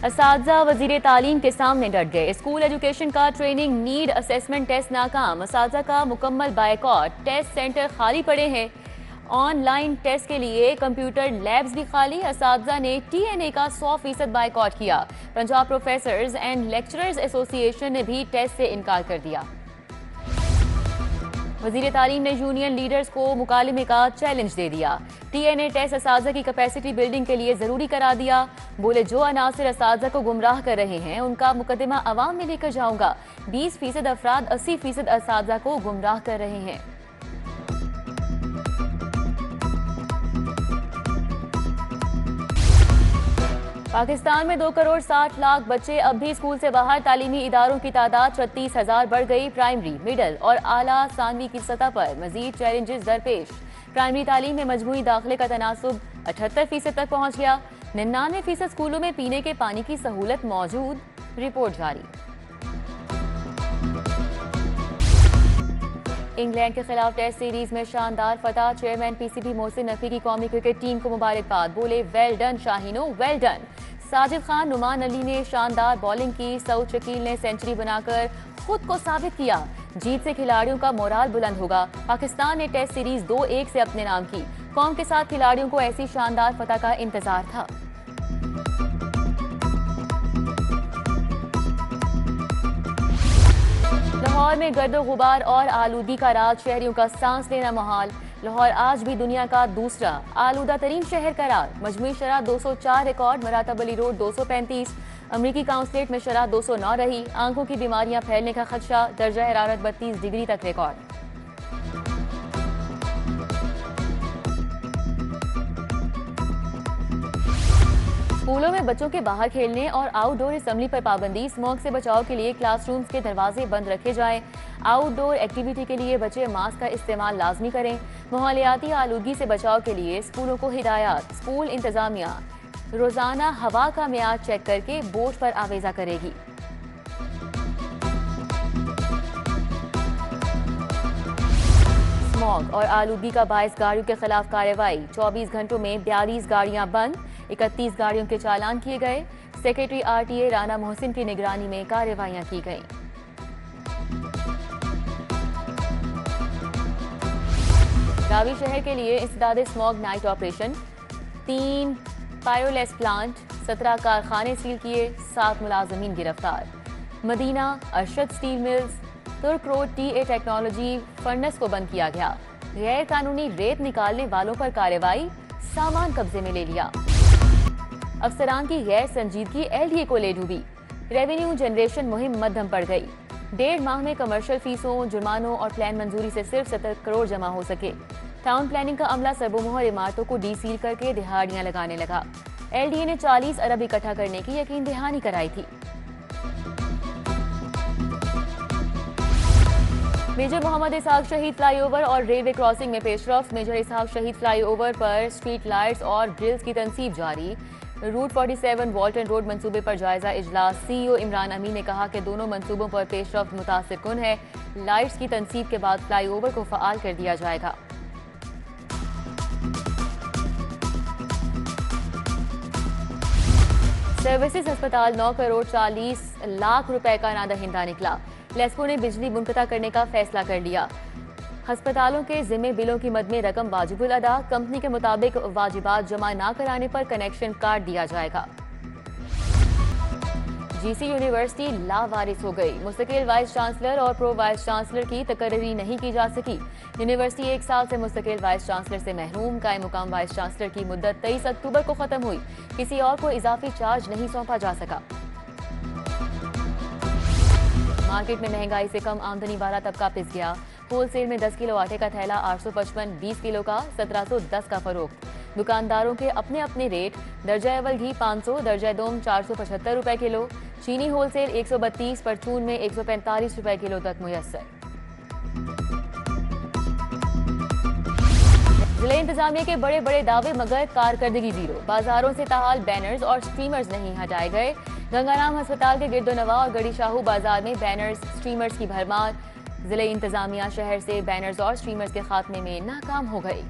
असातिज़ा वज़ीर तालीम के सामने डट गए। स्कूल एजुकेशन का ट्रेनिंग नीड असेसमेंट टेस्ट नाकाम। असातिज़ा का मुकम्मल बायकॉट। टेस्ट सेंटर खाली पड़े हैं। ऑनलाइन टेस्ट के लिए कंप्यूटर लैब्स भी खाली। असातिज़ा ने TNA का 100% बायकॉट किया। Punjab professors and lecturers association ने भी टेस्ट से इनकार कर दिया। वज़ीर तालीम ने यूनियन लीडर्स को मुकालमे का चैलेंज दे दिया। TNA टेस्ट असातिज़ा की कैपेसिटी बिल्डिंग के लिए ज़रूरी करार दिया। बोले, जो अनासिर असातिज़ा को गुमराह कर रहे हैं उनका मुकदमा अवाम में लेकर जाऊंगा। 20% अफराद 80% असातिज़ा को गुमराह कर रहे हैं। पाकिस्तान में 2 करोड़ 60 लाख बच्चे अब भी स्कूल से बाहर। तालीमी इदारों की तादाद 36,000 बढ़ गई। प्राइमरी, मिडल और आला सानवी की सतह पर मजीद चैलेंजेस दरपेश। प्राइमरी तालीम में मजमूई दाखिले का तनासुब 78% तक पहुंच गया। 99% स्कूलों में पीने के पानी की सहूलत मौजूद। रिपोर्ट जारी। इंग्लैंड के खिलाफ टेस्ट सीरीज में शानदार फतह। चेयरमैन PCB मोहसिन नकवी की कौमी क्रिकेट टीम को मुबारकबाद। बोले, वेल डन शाहीनो, वेल डन। साजिद खान, नुमान अली ने शानदार बॉलिंग की। सऊद शकील ने सेंचुरी बनाकर खुद को साबित किया। जीत से खिलाड़ियों का मोराल बुलंद होगा। पाकिस्तान ने टेस्ट सीरीज 2-1 से अपने नाम की। कौम के साथ खिलाड़ियों को ऐसी शानदार फतह का इंतजार था। लाहौर में गर्दो गुबार और आलूदी का राज। शहरियों का सांस लेना मुहाल। लाहौर आज भी दुनिया का दूसरा आलूदा तरीन शहर करार। मजमूई शरह 204 रिकॉर्ड। मरातब अली रोड 235। अमरीकी काउंसलेट में शरह 209 रही। आंखों की बीमारियां फैलने का खदशा। दर्जा हरारत 32 डिग्री तक रिकॉर्ड। स्कूलों में बच्चों के बाहर खेलने और आउटडोर असेंबली पर पाबंदी। स्मॉग से बचाव के लिए क्लासरूम्स के दरवाजे बंद रखे जाएं। आउटडोर एक्टिविटी के लिए बच्चे मास्क का इस्तेमाल लाजमी करें। माहौलियाती आलूदगी से बचाव के लिए स्कूलों को हिदायत। स्कूल इंतजामिया रोजाना हवा का मियार चेक करके बोर्ड पर आवेजा करेगी। स्मॉग और आलूदगी का बायस गाड़ियों के खिलाफ कार्रवाई। 24 घंटों में 42 गाड़ियां बंद। 31 गाड़ियों के चालान किए गए। सेक्रेटरी RTA राना मोहसिन की निगरानी में कार्रवाइयां की गईं। रावी शहर के लिए इंसदादे स्मॉग नाइट ऑपरेशन। 3 पायोलेस प्लांट, 17 कारखाने सील किए। 7 मुलाजमीन गिरफ्तार। मदीना, अरशद स्टील मिल्स, तुर्क रोड TA टेक्नोलॉजी फर्नेस को बंद किया गया। गैर कानूनी रेत निकालने वालों पर कार्रवाई। सामान कब्जे में ले लिया। अफसरान की गैर संजीदगी LDA को ले डूबी। रेवेन्यू जनरेशन मुहिम मध्यम पड़ गई। 1.5 माह में कमर्शियल फीसों, जुर्मानों और प्लान मंजूरी से सिर्फ 70 करोड़ जमा हो सके। टाउन प्लानिंग का अमला सरबोमोहर इमारतों को डीसील करके दिहाड़ियां लगाने लगा। LDA ने 40 अरब इकट्ठा करने की यकीन दहानी कराई थी। मेजर मोहम्मद इसहाक शहीद फ्लाईओवर और रेलवे क्रॉसिंग में पेशरफ। मेजर इसहाक शहीद फ्लाईओवर पर स्ट्रीट लाइट्स और ग्रिल्स की तनसीब जारी। रूट 47 वॉल्टन रोड मंसूबे पर जायजा इजलास। CEO इमरान अमीन ने कहा कि दोनों मंसूबों पर पेशरफ मुतासिर कुन है। लाइट्स की तनसीब के बाद फ्लाईओवर को फ़आल कर दिया जाएगा। सर्विसेज अस्पताल 9 करोड़ 40 लाख रुपए का नादहिंदा निकला। लेस्को ने बिजली मुनक़ता करने का फैसला कर लिया। अस्पतालों के जिम्मे बिलों की मद में रकम वाजिबुल अदा। कंपनी के मुताबिक वाजिबात जमा न कराने पर कनेक्शन काट दिया जाएगा। GC यूनिवर्सिटी लावारिस हो गई। मुस्तकिल वाइस चांसलर और प्रो वाइस चांसलर की तकर्री नहीं की जा सकी। यूनिवर्सिटी 1 साल से मुस्तकिल वाइस चांसलर से महरूम। कायम मुकाम वाइस चांसलर की मुद्दत 23 अक्टूबर को खत्म हुई। किसी और को इजाफी चार्ज नहीं सौंपा जा सका। मार्केट में महंगाई से कम आमदनी वाला तबका पिस गया। होलसेल में 10 किलो आटे का थैला 855, 20 किलो का 1710 का फरोख्त। दुकानदारों के अपने अपने रेट। दर्जा अव्वल घी 500, दर्जा दोम 475 रुपए किलो। चीनी होलसेल 132, परचून में 145 रुपए किलो तक मुयस्सर। जिला इंतजामिया के बड़े बड़े दावे मगर कारकर्दगी जीरो। बाजारों से ताहाल बैनर्स और स्ट्रीमर्स नहीं हटाए गए। गंगाराम अस्पताल के गिरदोनवा और गड़ी शाहू बाजार में बैनर्स स्ट्रीमर्स की भरमार। जिले इंतजामिया शहर से बैनर्स और स्ट्रीमर्स के खात्मे में नाकाम हो गई।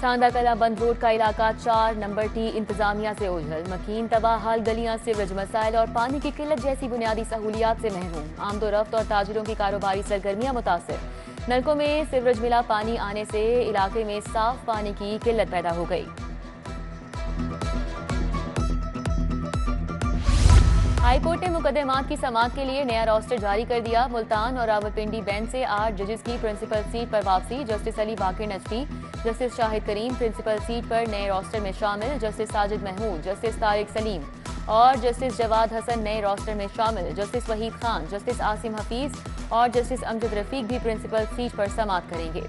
सांदा कला बंद रोड का इलाका 4 नंबर टी इंतजामिया से ओझल। मकीन तबाह हाल गलियां सीवरेज मसाइल और पानी की किल्लत जैसी बुनियादी सहूलियात से महरूम। आमदोरफ्त और ताजिरों की कारोबारी सरगर्मियां मुतासिर। नलकों में सीवरेज मिला पानी आने से इलाके में साफ पानी की किल्लत पैदा हो गई। हाईकोर्ट ने मुकदमात की समाअत के लिए नया रोस्टर जारी कर दिया। मुल्तान और रावलपिंडी बेंच से 8 जजेस की प्रिंसिपल सीट पर वापसी। जस्टिस अली बाकिर नजफी, जस्टिस शाहिद करीम प्रिंसिपल सीट पर नए रोस्टर में शामिल। जस्टिस साजिद महमूद, जस्टिस तारिक सलीम और जस्टिस जवाद हसन नए रोस्टर में शामिल। जस्टिस वहीद खान, जस्टिस आसिम हफीज और जस्टिस अमजद रफीक भी प्रिंसिपल सीट पर समाअत करेंगे।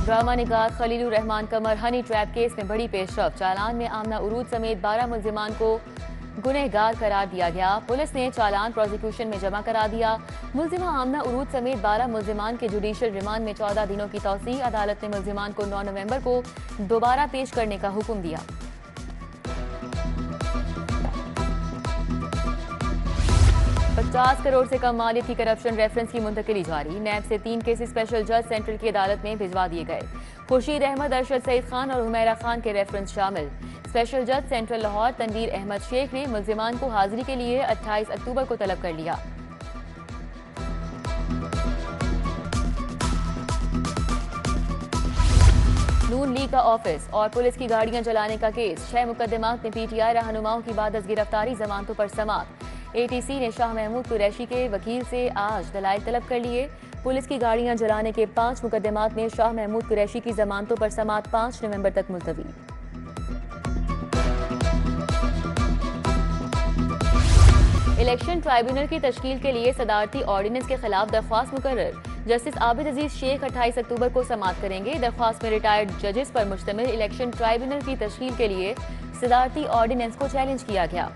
ड्रामा निगार खलीलुर रहमान कमर हनी ट्रैप केस में बड़ी पेशरफ। चालान में आमना उरूज समेत 12 मुल्जिमान को गुनहगार करार दिया गया। पुलिस ने चालान प्रोसिक्यूशन में जमा करा दिया। मुल्जिमा आमना उरूज समेत 12 मुल्जिमान के जुडिशियल रिमांड में 14 दिनों की तौसी। अदालत ने मुल्जिमान को 9 नवंबर को दोबारा पेश करने का हुक्म दिया। $50 करोड़ से कम मालियत की करप्शन रेफरेंस की मुंतकिली जारी। नैब से 3 केसेस स्पेशल जज सेंट्रल की अदालत में भिजवा दिए गए। खुर्शीद अहमद, अरशद सईद खान और हुमैरा खान के रेफरेंस शामिल। स्पेशल जज सेंट्रल लाहौर तनवीर अहमद शेख ने मुल्जिमान को हाजिरी के लिए 28 अक्टूबर को तलब कर लिया। नून लीग का ऑफिस और पुलिस की गाड़ियां जलाने का केस। 6 मुकदमात में पीटीआई रहनुमाओं की बाद गिरफ्तारी जमानतों पर समाअत। एटीसी ने शाह महमूद कुरैशी के वकील से आज दलाइल तलब कर लिए। पुलिस की गाड़ियां जलाने के 5 मुकदमात में शाह महमूद कुरैशी की जमानतों पर समाअत 5 नवंबर तक मुलतवी। इलेक्शन ट्राइब्यूनल की तश्कील के लिए सदारती ऑर्डिनेंस के खिलाफ दरख्वास्त मुकर्रर। जस्टिस आबिद अजीज शेख 28 अक्टूबर को समाअत करेंगे। दरख्वास्त में रिटायर्ड जजेस पर मुश्तमिल इलेक्शन ट्राइब्यूनल की तश्कील के लिए सदारती ऑर्डिनेंस को चैलेंज किया गया।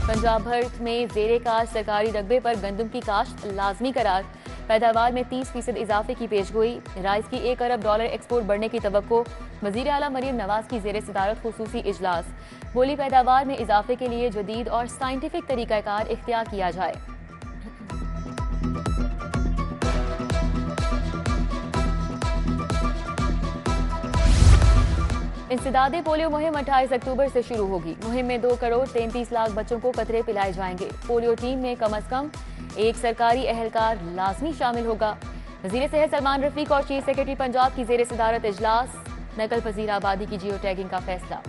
पंजाब भर में ज़ेरे काश्त सरकारी रकबे पर गंदम की काश्त लाजमी करार। पैदावार में 30% इजाफे की पेशगोई। राइस की $1 अरब एक्सपोर्ट बढ़ने की तवक्को। वज़ीर आला मरियम नवाज की ज़ेरे सदारत खुसूसी इजलास। बोली पैदावार में इजाफे के लिए जदीद और साइंटिफिक तरीक़ाकार इख्तियार किया जाए। इंसदादे पोलियो मुहिम 28 अक्टूबर से शुरू होगी। मुहिम में 2 करोड़ 33 लाख बच्चों को कतरे पिलाए जाएंगे। पोलियो टीम में कम अज कम 1 सरकारी एहलकार लाजमी शामिल होगा। वज़ीर सेहत सलमान रफीक और चीफ सेक्रेटरी पंजाब की ज़ेरे सदारत इजलास। नकल पजीर आबादी की जियो टैगिंग का फैसला।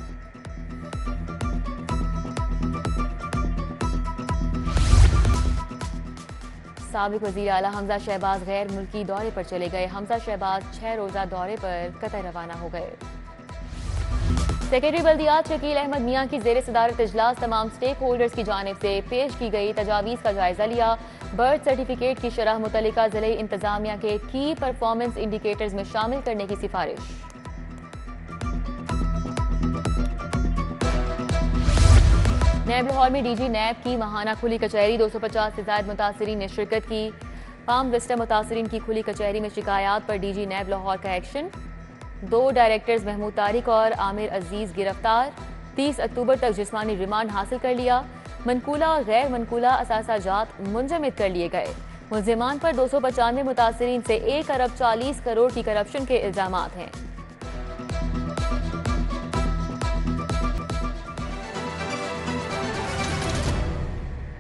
साबिक वज़ीर आला हमजा शहबाज गैर मुल्की दौरे पर चले गए। हमजा शहबाज 6 रोज़ा दौरे पर कतर रवाना हो गए। सेक्रेटरी बल्दियात शकील अहमद मियां की ज़ेरे सदारत इजलास। तमाम स्टेक होल्डर्स की जानिब से पेश की गई तजावीज़ का जायजा लिया। बर्थ सर्टिफिकेट की शरह मुतल्लिका ज़िले इंतजामिया के की परफॉर्मेंस इंडिकेटर्स में शामिल करने की सिफारिश। नैब लाहौर में डीजी नैब की माहाना खुली कचहरी। 250 से ज़ायद मुतासरीन ने शिरकत की। पाम विस्टा मुतासरीन की खुली कचहरी में शिकायत पर डीजी नैब लाहौर का एक्शन। 2 डायरेक्टर्स महमूद तारिक और आमिर अजीज गिरफ्तार। 30 अक्टूबर तक जिस्मानी रिमांड हासिल कर लिया। मनकूला और गैर मनकूला असासाजात मुंजमद कर लिए गए। मुल्जिमान पर 295 मुतासरीन से $1 अरब 40 करोड़ की करप्शन के इल्जामात हैं।